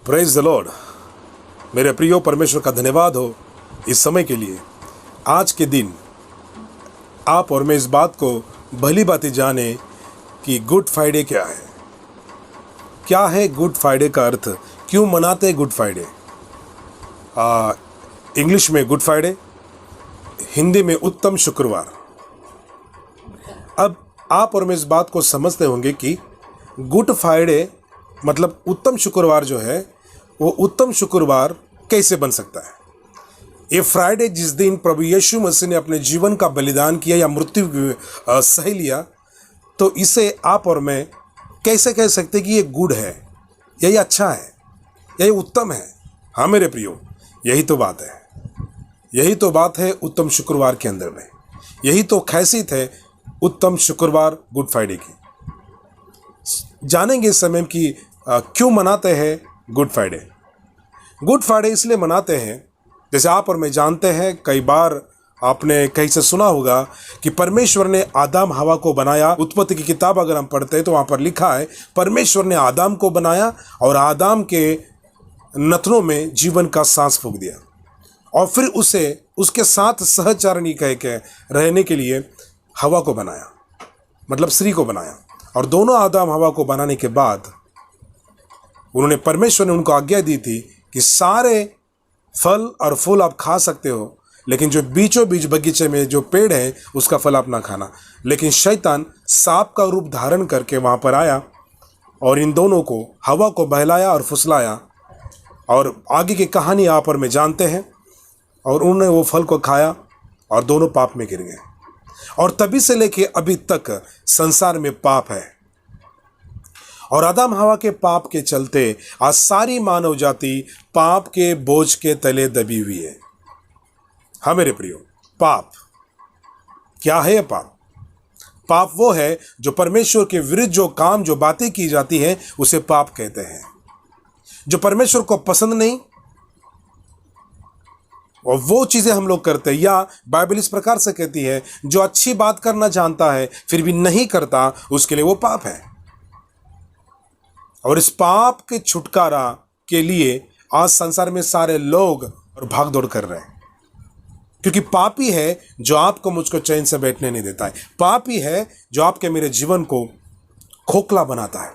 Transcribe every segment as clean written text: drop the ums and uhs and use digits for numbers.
Praise the Lord. मेरे प्रियो, परमेश्वर का धन्यवाद हो इस समय के लिए। आज के दिन आप और मैं इस बात को भली भांति जाने कि गुड फ्राइडे क्या है। क्या है गुड फ्राइडे का अर्थ, क्यों मनाते हैं गुड फ्राइडे। इंग्लिश में गुड फ्राइडे, हिंदी में उत्तम शुक्रवार। अब आप और मैं इस बात को समझते होंगे कि गुड फ्राइडे मतलब उत्तम शुक्रवार जो है, वो उत्तम शुक्रवार कैसे बन सकता है। ये फ्राइडे जिस दिन प्रभु यीशु मसीह ने अपने जीवन का बलिदान किया या मृत्यु सह लिया, तो इसे आप और मैं कैसे कह सकते कि ये गुड है, या ये अच्छा है, या ये उत्तम है। हाँ मेरे प्रियो, यही तो बात है। यही तो बात है उत्तम शुक्रवार के अंदर में। यही तो खासियत है उत्तम शुक्रवार गुड फ्राइडे की। जानेंगे इस समय कि क्यों मनाते हैं गुड फ्राइडे। गुड फ्राइडे इसलिए मनाते हैं, जैसे आप और मैं जानते हैं, कई बार आपने कहीं से सुना होगा कि परमेश्वर ने आदम हवा को बनाया। उत्पत्ति की किताब अगर हम पढ़ते हैं तो वहाँ पर लिखा है, परमेश्वर ने आदम को बनाया और आदम के नथनों में जीवन का सांस फूंक दिया, और फिर उसे उसके साथ सहचारिणी कह के रहने के लिए हवा को बनाया, मतलब स्त्री को बनाया। और दोनों आदम हवा को बनाने के बाद उन्होंने, परमेश्वर ने उनको आज्ञा दी थी कि सारे फल और फूल आप खा सकते हो, लेकिन जो बीचों बीच बगीचे में जो पेड़ है उसका फल आप ना खाना। लेकिन शैतान सांप का रूप धारण करके वहाँ पर आया और इन दोनों को, हवा को बहलाया और फुसलाया, और आगे की कहानी आप और मैं जानते हैं। और उन्होंने वो फल को खाया और दोनों पाप में गिर गए, और तभी से लेके अभी तक संसार में पाप है। और आदम हवा के पाप के चलते आज सारी मानव जाति पाप के बोझ के तले दबी हुई है। हाँ मेरे प्रियो, पाप क्या है। पाप वो है जो परमेश्वर के विरुद्ध जो काम, जो बातें की जाती हैं, उसे पाप कहते हैं। जो परमेश्वर को पसंद नहीं, और वो चीजें हम लोग करते हैं, या बाइबल इस प्रकार से कहती है, जो अच्छी बात करना जानता है फिर भी नहीं करता, उसके लिए वो पाप है। और इस पाप के छुटकारा के लिए आज संसार में सारे लोग और भाग दौड़ कर रहे हैं, क्योंकि पापी है जो आपको मुझको चैन से बैठने नहीं देता है। पापी है जो आपके मेरे जीवन को खोखला बनाता है।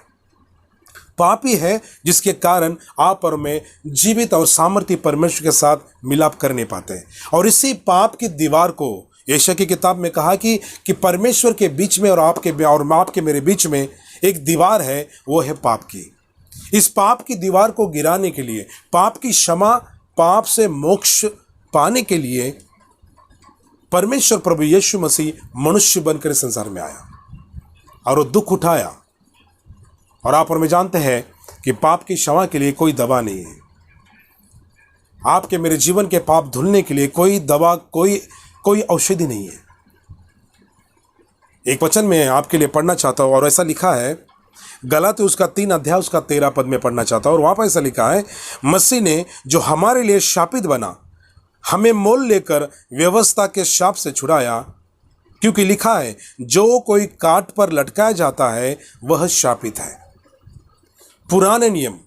पापी है जिसके कारण आप और मैं जीवित और सामर्थ्य परमेश्वर के साथ मिलाप कर नहीं पाते हैं। और इसी पाप की दीवार को यशायाह की किताब में कहा कि परमेश्वर के बीच में और आपके मेरे बीच में एक दीवार है, वो है पाप की। इस पाप की दीवार को गिराने के लिए, पाप की क्षमा, पाप से मोक्ष पाने के लिए परमेश्वर प्रभु यीशु मसीह मनुष्य बनकर संसार में आया और वो दुख उठाया। और आप और मैं जानते हैं कि पाप की क्षमा के लिए कोई दवा नहीं है। आपके मेरे जीवन के पाप धुलने के लिए कोई दवा, कोई औषधि नहीं है। एक वचन में आपके लिए पढ़ना चाहता हूँ, और ऐसा लिखा है, गलाती उसका 3 अध्याय उसका 13 पद में पढ़ना चाहता हूँ। और वहाँ पर ऐसा लिखा है, मसीह ने जो हमारे लिए शापित बना, हमें मोल लेकर व्यवस्था के शाप से छुड़ाया। क्योंकि लिखा है, जो कोई काट पर लटकाया जाता है वह शापित है। पुराने नियम,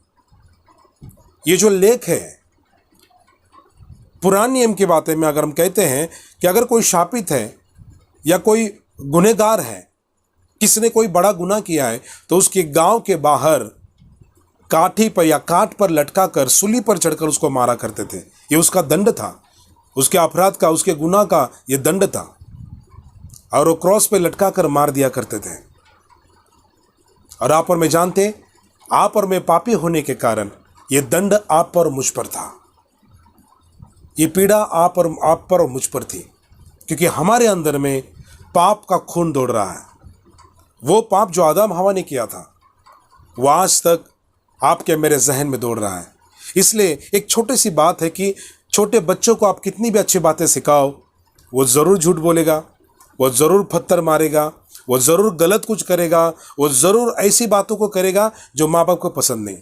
ये जो लेख है, पुराने नियम की बातें में अगर हम कहते हैं कि अगर कोई शापित है या कोई गुनहगार है, किसने कोई बड़ा गुनाह किया है, तो उसके गांव के बाहर काठी पर या काट पर लटका कर, सूली पर चढ़कर उसको मारा करते थे। ये उसका दंड था, उसके अपराध का, उसके गुनाह का ये दंड था। और वो क्रॉस पे लटका कर मार दिया करते थे। और आप और मैं जानते, आप और मैं पापी होने के कारण ये दंड आप पर मुझ पर था, ये पीड़ा आप पर और मुझ पर थी, क्योंकि हमारे अंदर में पाप का खून दौड़ रहा है। वो पाप जो आदम हवा ने किया था, वो आज तक आपके मेरे जहन में दौड़ रहा है। इसलिए एक छोटी सी बात है कि छोटे बच्चों को आप कितनी भी अच्छी बातें सिखाओ, वो ज़रूर झूठ बोलेगा, वो ज़रूर पत्थर मारेगा, वो ज़रूर गलत कुछ करेगा, वो ज़रूर ऐसी बातों को करेगा जो माँ बाप को पसंद नहीं।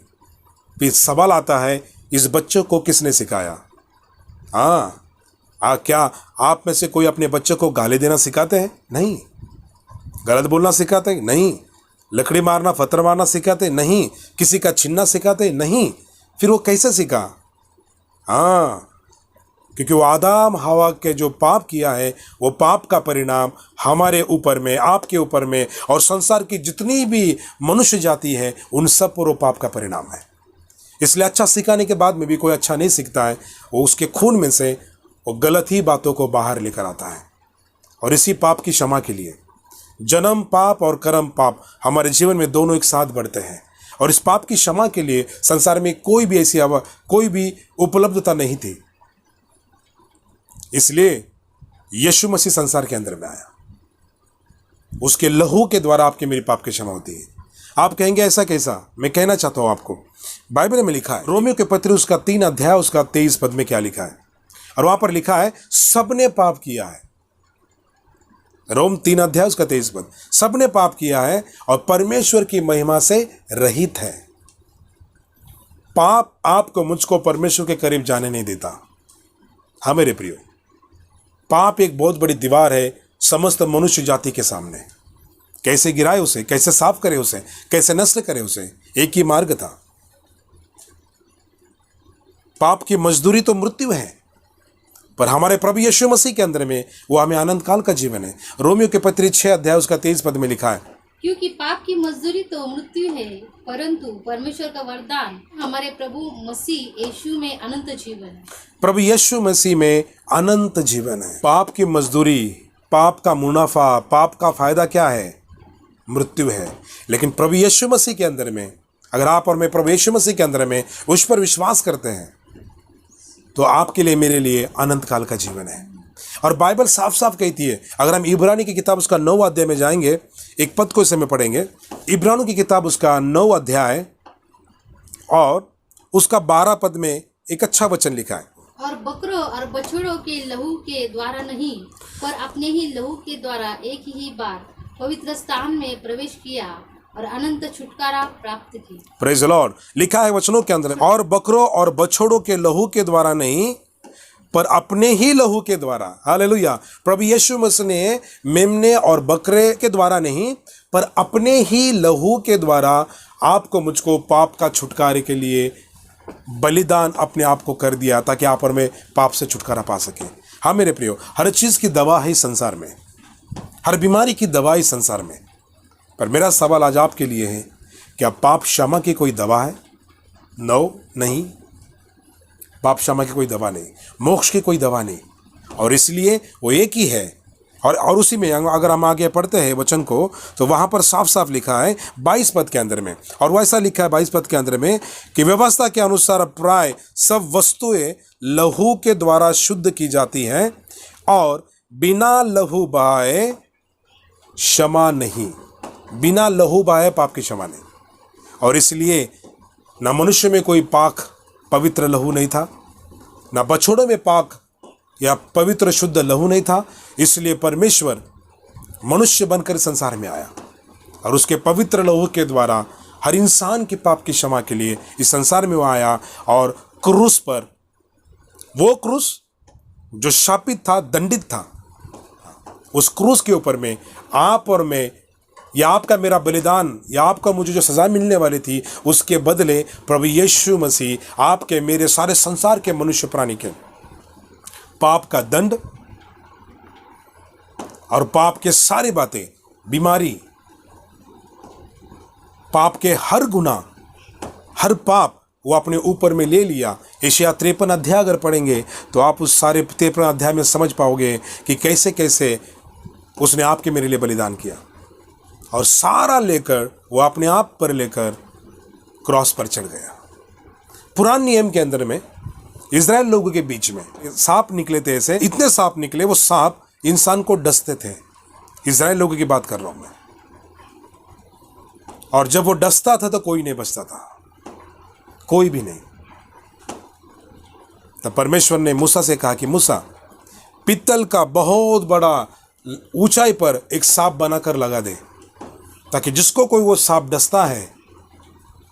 फिर सवाल आता है, इस बच्चों को किसने सिखाया। क्या आप में से कोई अपने बच्चों को गाली देना सिखाते हैं? नहीं। गलत बोलना सिखाते हैं? नहीं। लकड़ी मारना, पत्थर मारना सिखाते? नहीं। किसी का छीनना सिखाते? नहीं। फिर वो कैसे सीखा? हाँ, क्योंकि वो आदम हवा के जो पाप किया है, वो पाप का परिणाम हमारे ऊपर में, आपके ऊपर में और संसार की जितनी भी मनुष्य जाति है उन सब पर वो पाप का परिणाम है। इसलिए अच्छा सिखाने के बाद में भी कोई अच्छा नहीं सीखता है, वो उसके खून में से वो गलत ही बातों को बाहर लेकर आता है। और इसी पाप की क्षमा के लिए जन्म पाप और कर्म पाप हमारे जीवन में दोनों एक साथ बढ़ते हैं। और इस पाप की क्षमा के लिए संसार में कोई भी उपलब्धता नहीं थी। इसलिए यीशु मसीह संसार के अंदर में आया, उसके लहू के द्वारा आपके मेरी पाप की क्षमा होती है। आप कहेंगे ऐसा कैसा? मैं कहना चाहता हूं आपको, बाइबल में लिखा है, रोमियो के पत्र उसका 3 अध्याय उसका 23 पद में क्या लिखा है? और वहां पर लिखा है सबने पाप किया है। रोम 3 अध्याय उसका 23 पद, सबने पाप किया है और परमेश्वर की महिमा से रहित है। पाप आपको मुझको परमेश्वर के करीब जाने नहीं देता। हाँ मेरे प्रियो, पाप एक बहुत बड़ी दीवार है समस्त मनुष्य जाति के सामने। कैसे गिराए उसे, कैसे साफ करे उसे, कैसे नष्ट करे उसे, एक ही मार्ग था। पाप की मजदूरी तो मृत्यु है, पर हमारे प्रभु यीशु मसीह के अंदर में वो हमें आनंद काल का जीवन है। रोमियो के पत्र 6 अध्याय उसका 23 पद में लिखा है, क्योंकि पाप की मजदूरी तो मृत्यु है, परंतु परमेश्वर का वरदान हमारे प्रभु मसीह यीशु में अनंत जीवन है। प्रभु यीशु मसीह में अनंत जीवन है। पाप की मजदूरी, पाप का मुनाफा, पाप का फायदा क्या है? मृत्यु है। लेकिन प्रभु यीशु मसीह के अंदर में, अगर आप और मैं प्रभु यीशु मसीह के अंदर में उस पर विश्वास करते हैं तो आपके लिए, मेरे लिए अनंत काल का जीवन है। और बाइबल साफ साफ कहती है, अगर हम इब्रानी की किताब उसका 9 अध्याय में जाएंगे, एक पद को इसे में पढ़ेंगे। इब्रानियों की किताब उसका 9 अध्याय और उसका 12 पद में एक अच्छा वचन लिखा है, और बकरों और बछड़ों के लहू के द्वारा नहीं, पर अपने ही लहू के द्वारा एक ही बार पवित्र स्थान में प्रवेश किया और अनंत छुटकारा प्राप्त की। Praise the Lord. लिखा है वचनों के अंदर, और बकरों और बछड़ों के लहू के द्वारा नहीं, पर अपने ही लहू के द्वारा। हालेलुया। प्रभु यीशु मसीह ने मेमने और बकरे के द्वारा नहीं, पर अपने ही लहू के द्वारा आपको मुझको पाप का छुटकारे के लिए बलिदान अपने आप को कर दिया, ताकि आप और मैं पाप से छुटकारा पा सके। हाँ मेरे प्रियो, हर चीज़ की दवा है संसार में, हर बीमारी की दवा है संसार में। पर मेरा सवाल आज आपके लिए है, क्या पाप क्षमा की कोई दवा है? नो, नहीं। पाप क्षमा की कोई दवा नहीं, मोक्ष की कोई दवा नहीं। और इसलिए वो एक ही है। और उसी में अगर हम आगे पढ़ते हैं वचन को, तो वहाँ पर साफ साफ लिखा है 22 पद के अंदर में, और वैसा लिखा है 22 पद के अंदर में कि व्यवस्था के अनुसार प्राय सब वस्तुएं लहू के द्वारा शुद्ध की जाती हैं, और बिना लहू बहाए क्षमा नहीं। बिना लहू बहाए पाप की क्षमा नहीं। और इसलिए न मनुष्य में कोई पाक पवित्र लहू नहीं था, न बछड़ों में पाक या पवित्र शुद्ध लहू नहीं था। इसलिए परमेश्वर मनुष्य बनकर संसार में आया और उसके पवित्र लहू के द्वारा हर इंसान के पाप की क्षमा के लिए इस संसार में वो आया। और क्रूस पर, वो क्रूस जो शापित था, दंडित था, उस क्रूस के ऊपर में आप और मैं, या आपका मेरा बलिदान, या आपका मुझे जो सज़ा मिलने वाली थी, उसके बदले प्रभु यीशु मसीह आपके मेरे सारे संसार के मनुष्य प्राणी के पाप का दंड और पाप के सारी बातें, बीमारी, पाप के हर गुनाह, हर पाप वो अपने ऊपर में ले लिया। यशायाह 53 अध्याय अगर पढ़ेंगे तो आप उस सारे 53 अध्याय में समझ पाओगे कि कैसे कैसे उसने आपके मेरे लिए बलिदान किया। और सारा लेकर वो अपने आप पर लेकर क्रॉस पर चढ़ गया। पुराने नियम के अंदर में इज़राइल लोगों के बीच में सांप निकले थे, ऐसे इतने सांप निकले, वो सांप इंसान को डसते थे। इज़राइल लोगों की बात कर रहा हूं मैं। और जब वो डसता था तो कोई नहीं बचता था, कोई भी नहीं। तब परमेश्वर ने मूसा से कहा कि मूसा, पित्तल का बहुत बड़ा ऊंचाई पर एक सांप बनाकर लगा दे, ताकि जिसको कोई वो सांप डसता है,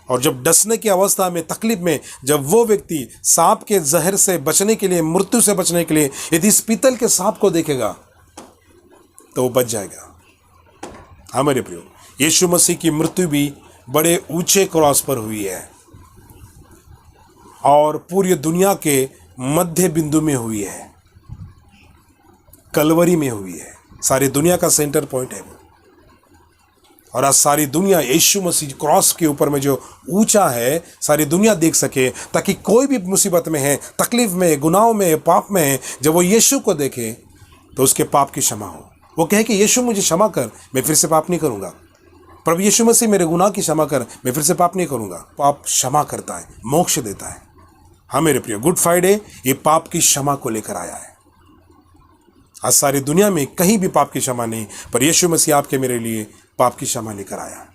और जब डसने की अवस्था में, तकलीफ में, जब वो व्यक्ति सांप के जहर से बचने के लिए, मृत्यु से बचने के लिए यदि इस पीतल के सांप को देखेगा तो वो बच जाएगा। हाँ मेरे प्रियो, यीशु मसीह की मृत्यु भी बड़े ऊंचे क्रॉस पर हुई है। और पूरी दुनिया के मध्य बिंदु में हुई है, कलवरी में हुई है। सारी दुनिया का सेंटर पॉइंट है वो। और आज सारी दुनिया यीशु मसीह क्रॉस के ऊपर में जो ऊंचा है, सारी दुनिया देख सके, ताकि कोई भी मुसीबत में है, तकलीफ में है, गुनाहों में है, पाप में है, जब वो यीशु को देखे तो उसके पाप की क्षमा हो। वो कहे कि यीशु मुझे क्षमा कर, मैं फिर से पाप नहीं करूंगा। प्रभु यीशु मसीह मेरे गुनाह की क्षमा कर, मैं फिर से पाप नहीं करूंगा। पाप क्षमा करता है, मोक्ष देता है। हाँ मेरे प्रिय, गुड फ्राइडे ये पाप की क्षमा को लेकर आया है। आज सारी दुनिया में कहीं भी पाप की क्षमा नहीं, पर यीशु मसीह आपके मेरे लिए पाप की क्षमा लेकर आया।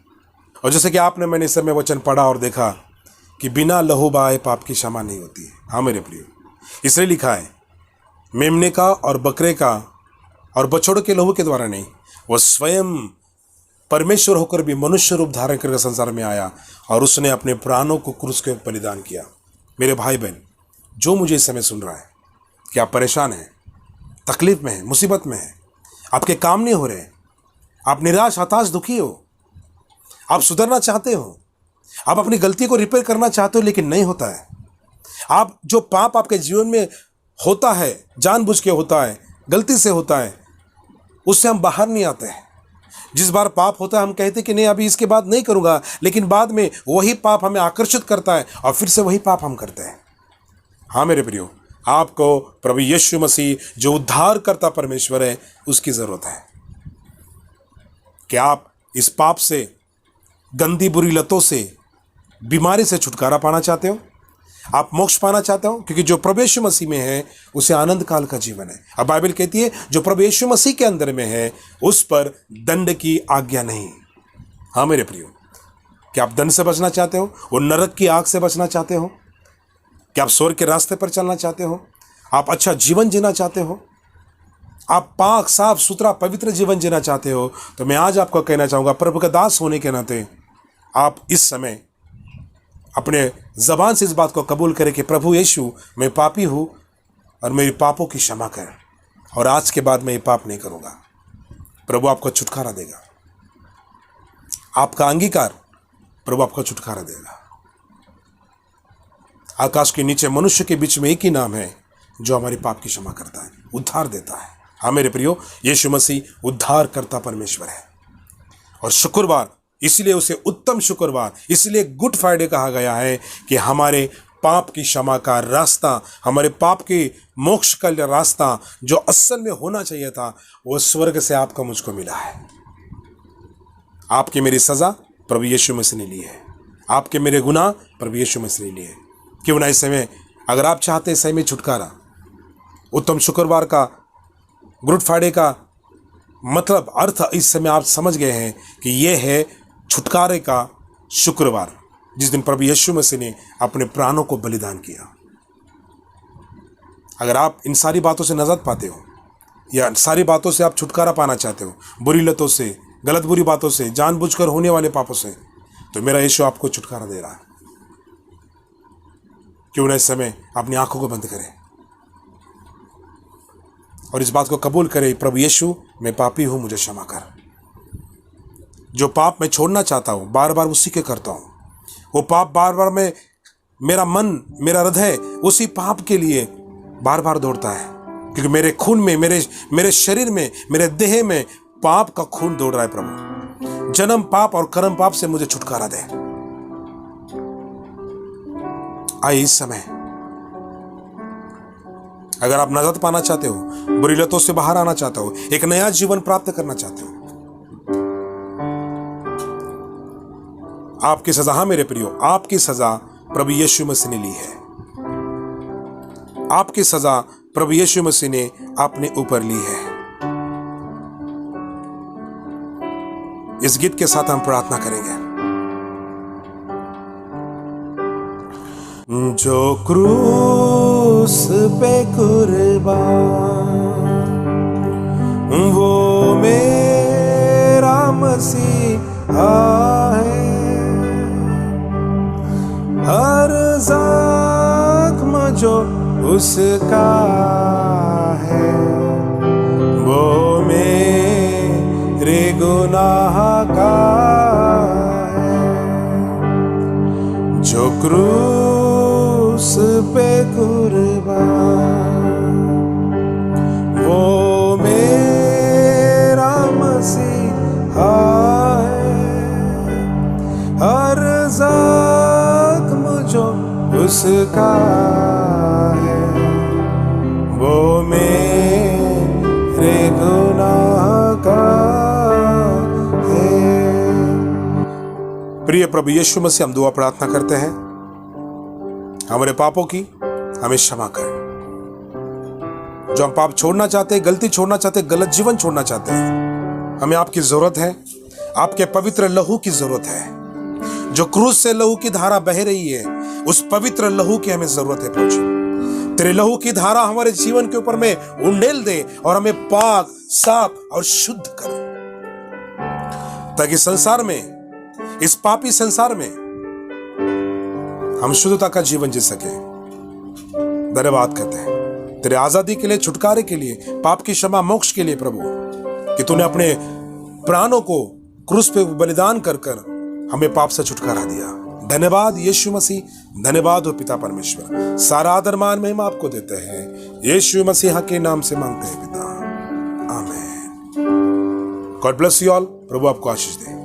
और जैसे कि आपने मैंने इस समय वचन पढ़ा और देखा कि बिना लहू बहाए पाप की क्षमा नहीं होती है। हाँ मेरे प्रिय, इसलिए लिखा है मेमने का और बकरे का और बछड़ों के लहू के द्वारा नहीं, वह स्वयं परमेश्वर होकर भी मनुष्य रूप धारण करके संसार में आया और उसने अपने प्राणों को क्रूस के बलिदान किया। मेरे भाई बहन जो मुझे इस समय सुन रहा है, कि आप परेशान हैं, तकलीफ में हैं, मुसीबत में हैं, आपके काम नहीं हो रहे, आप निराश, हताश, दुखी हो, आप सुधरना चाहते हो, आप अपनी गलती को रिपेयर करना चाहते हो लेकिन नहीं होता है। आप जो पाप आपके जीवन में होता है, जानबूझ के होता है, गलती से होता है, उससे हम बाहर नहीं आते हैं। जिस बार पाप होता है हम कहते हैं कि नहीं अभी इसके बाद नहीं करूँगा, लेकिन बाद में वही पाप हमें आकर्षित करता है और फिर से वही पाप हम करते हैं। हाँ मेरे प्रियो, आपको प्रभु यीशु मसीह जो उद्धार करता परमेश्वर है उसकी ज़रूरत है। कि आप इस पाप से, गंदी बुरी लतों से, बीमारी से छुटकारा पाना चाहते हो, आप मोक्ष पाना चाहते हो, क्योंकि जो प्रभु यीशु मसीह में है उसे आनंद काल का जीवन है। अब बाइबल कहती है जो प्रभु यीशु मसीह के अंदर में है उस पर दंड की आज्ञा नहीं। हाँ मेरे प्रियो, क्या आप दंड से बचना चाहते हो, वो नरक की आग से बचना चाहते हो, क्या आप स्वर्ग के रास्ते पर चलना चाहते हो, आप अच्छा जीवन जीना चाहते हो, आप पाक साफ सुथरा पवित्र जीवन जीना चाहते हो, तो मैं आज आपको कहना चाहूँगा प्रभु का दास होने के नाते आप इस समय अपने ज़बान से इस बात को कबूल करें कि प्रभु यीशु मैं पापी हूँ और मेरी पापों की क्षमा कर, और आज के बाद मैं ये पाप नहीं करूँगा। प्रभु आपको छुटकारा देगा, आपका अंगीकार, प्रभु आपको छुटकारा देगा। आकाश के नीचे मनुष्य के बीच में एक ही नाम है जो हमारी पाप की क्षमा करता है, उद्धार देता है। हाँ मेरे प्रियो, यीशु मसीह उद्धार करता परमेश्वर है। और शुक्रवार, इसलिए उसे उत्तम शुक्रवार, इसलिए गुड फ्राइडे कहा गया है कि हमारे पाप की क्षमा का रास्ता, हमारे पाप के मोक्ष का रास्ता जो असल में होना चाहिए था वो स्वर्ग से आपका मुझको मिला है। आपकी मेरी सजा प्रभु यीशु मसीह ने ली है, आपके मेरे गुनाह प्रभु यीशु मसीह ने लिए। क्यों ना इस समय अगर आप चाहते हैं सही में छुटकारा, उत्तम शुक्रवार का, गुड फ्राइडे का मतलब अर्थ इस समय आप समझ गए हैं कि यह है छुटकारे का शुक्रवार, जिस दिन प्रभु यीशु मसीह ने अपने प्राणों को बलिदान किया। अगर आप इन सारी बातों से नजात पाते हो या सारी बातों से आप छुटकारा पाना चाहते हो, बुरी लतों से, गलत बुरी बातों से, जानबूझकर होने वाले पापों से, तो मेरा यीशु आपको छुटकारा दे रहा है। क्यों ना इस समय अपनी आंखों को बंद करें और इस बात को कबूल करें, प्रभु यीशु मैं पापी हूँ, मुझे क्षमा कर। जो पाप मैं छोड़ना चाहता हूँ बार बार उसी के करता हूँ, वो पाप बार बार मैं, मेरा मन, मेरा हृदय उसी पाप के लिए बार बार दौड़ता है, क्योंकि मेरे खून में, मेरे शरीर में, मेरे देह में पाप का खून दौड़ रहा है। प्रभु जन्म पाप और कर्म पाप से मुझे छुटकारा दे। आइए इस समय अगर आप नजात पाना चाहते हो, बुरी लतों से बाहर आना चाहते हो, एक नया जीवन प्राप्त करना चाहते हो, आपकी सजा, हाँ मेरे प्रियो, आपकी सजा प्रभु यीशु मसीह ने ली है। आपकी सजा प्रभु यीशु मसीह ने अपने ऊपर ली है। इस गीत के साथ हम प्रार्थना करेंगे। जो क्रूस पे कुर्बान, वो मेरा मसीहा है। हर जख्म जो उसका है, वो मेरे गुनाह का है। जो क्रूस जिसका है वो मेरे गुनाह का है। प्रिय प्रभु यीशु मसीह, हम दुआ प्रार्थना करते हैं, हमारे पापों की हमें क्षमा करें। जो हम पाप छोड़ना चाहते हैं, गलती छोड़ना चाहते हैं, गलत जीवन छोड़ना चाहते हैं, हमें आपकी जरूरत है, आपके पवित्र लहू की जरूरत है। जो क्रूस से लहू की धारा बह रही है, उस पवित्र लहू की हमें जरूरत है प्रभु। तेरे लहू की धारा हमारे जीवन के ऊपर में उंडेल दे और हमें पाक, साफ और शुद्ध कर, ताकि संसार में, इस पापी संसार में हम शुद्धता का जीवन जी सके। धन्यवाद करते हैं तेरे आजादी के लिए, छुटकारे के लिए, पाप की क्षमा, मोक्ष के लिए प्रभु, कि तूने अपने प्राणों को क्रूस पे बलिदान कर कर हमें पाप से छुटकारा दिया। धन्यवाद यीशु मसीह, धन्यवाद हो पिता परमेश्वर। सारा आदर मान महिमा आपको देते हैं, यीशु मसीह के नाम से मांगते हैं पिता, आमीन। God bless you all. प्रभु आपको आशीष दे।